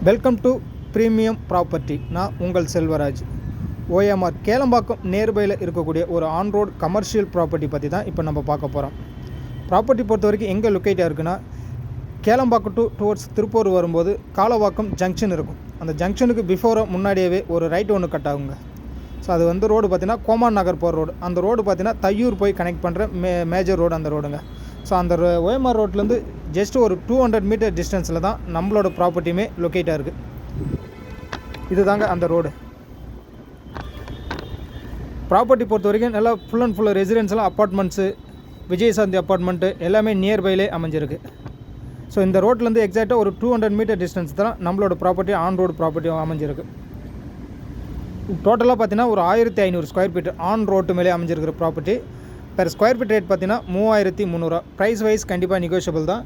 Welcome to premium property. நான் உங்கள் Selvaraj. OMR Kelambakkam நியர்பையில் இருக்கக்கூடிய ஒரு ஆன் ரோடு கமர்ஷியல் ப்ராப்பர்ட்டி பற்றி தான் இப்போ நம்ம பார்க்க போகிறோம். ப்ராப்பர்ட்டி பொறுத்த வரைக்கும் எங்கே லொக்கேட்டாக இருக்குன்னா, கேளம்பாக்கம் டுவர்ட்ஸ் திருப்பூர் வரும்போது காலவாக்கம் ஜங்ஷன் இருக்கும். அந்த ஜங்ஷனுக்கு முன்னாடியே ஒரு ரைட் ஒன்று கட் ஆகுங்க. ஸோ அது ரோடு பார்த்திங்கன்னா கோமான் நகர் போகிற ரோடு. அந்த ரோடு பார்த்திங்கன்னா தையூர் போய் கனெக்ட் பண்ணுற மேஜர் ரோடு அந்த ரோடுங்க. ஸோ அந்த ஓஎம்ஆர் ரோட்லேருந்து ஜஸ்ட் ஒரு 200 மீட்டர் டிஸ்டன்ஸில் தான் நம்மளோட ப்ராப்பர்ட்டியுமே லொக்கேட்டாக இருக்குது. இது தாங்க அந்த ரோடு. ப்ராப்பர்ட்டி பொறுத்த வரைக்கும் நல்லா ஃபுல் அண்ட் ஃபுல் ரெசிடென்ஸ்லாம் அப்பார்ட்மெண்ட்ஸு, விஜயசாந்தி அப்பார்ட்மெண்ட்டு எல்லாமே நியர்பைலே அமைஞ்சிருக்கு. ஸோ இந்த ரோட்லேருந்து எக்ஸாக்டாக ஒரு 200 மீட்டர் டிஸ்டன்ஸ் தான் நம்மளோட ப்ராப்பர்ட்டி ஆன் ரோடு ப்ராப்பர்ட்டியும் அமைஞ்சிருக்கு. டோட்டலாக பார்த்தீங்கன்னா ஒரு 1500 ஸ்கொயர் ஃபீட் ஆன் ரோட்டு மேலே அமைஞ்சிருக்கிற property. Per square feet rate பார்த்தீங்கன்னா 3300. ப்ரைஸ் வைஸ் கண்டிப்பாக நெகோஷியபிள் தான்.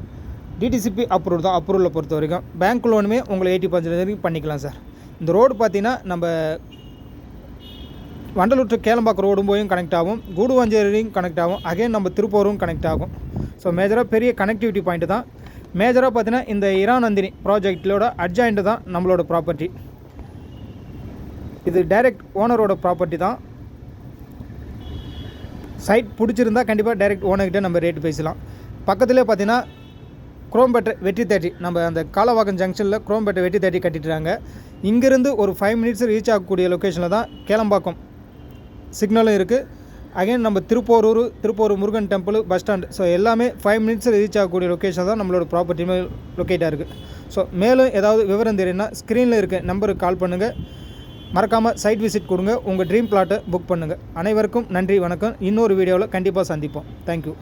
டிடிசிபி அப்ரூவ் தான். அப்ரூவலில் பொறுத்த வரைக்கும் பேங்க் லோனுமே உங்களை 80% வரைக்கும் பண்ணிக்கலாம் சார். இந்த ரோடு பார்த்தீங்கன்னா நம்ம வண்டலூர் டு கேளம்பாக்கம் ரோடும் போயும் கனெக்ட் ஆகும், கூடுவாஞ்சேரியும் கனெக்ட் ஆகும், அகைன் நம்ம திருப்பூரும் கனெக்ட் ஆகும். ஸோ மேஜராக பெரிய கனெக்டிவிட்டி பாயிண்ட்டு தான். மேஜராக பார்த்தீங்கன்னா இந்த இராநந்தினி ப்ராஜெக்டோட அட்ஜாயிண்ட் தான் நம்மளோட ப்ராப்பர்ட்டி. இது டைரக்ட் ஓனரோட ப்ராப்பர்ட்டி தான். சைட் பிடிச்சிருந்தால் கண்டிப்பாக டைரக்ட் ஓனர்கிட்ட நம்ம ரேட்டு பேசலாம். பக்கத்துலேயே பார்த்தீங்கன்னா குரோம்பேட்டை வெற்றி 30, நம்ம அந்த காலவாக்கம் ஜங்ஷனில் குரோம்பேட்டை வெற்றி 30 கட்டிட்டுறாங்க. இங்கேருந்து ஒரு 5 மினிட்ஸ் ரீச் ஆகக்கூடிய லொக்கேஷனில் தான் கேளம்பாக்கம் சிக்னலும் இருக்குது. அகைன் நம்ம Tiruppur Murugan temple, bus stand, so எல்லாமே 5 மினிட்ஸ் ரீச் ஆகக்கூடிய லொக்கேஷன் தான் நம்மளோட ப்ராப்பர்ட்டியுமே லொக்கேட்டாக இருக்குது. ஸோ மேலும் ஏதாவது விவரம் தெரியுன்னா ஸ்க்ரீனில் இருக்க நம்பருக்கு கால் பண்ணுங்கள். மறக்காமல் சைட் விசிட் கொடுங்க. உங்கள் ட்ரீம் பிளாட்டை புக் பண்ணுங்கள். அனைவருக்கும் நன்றி, வணக்கம். இன்னொரு வீடியோவில் கண்டிப்பாக சந்திப்போம். தேங்க்யூ.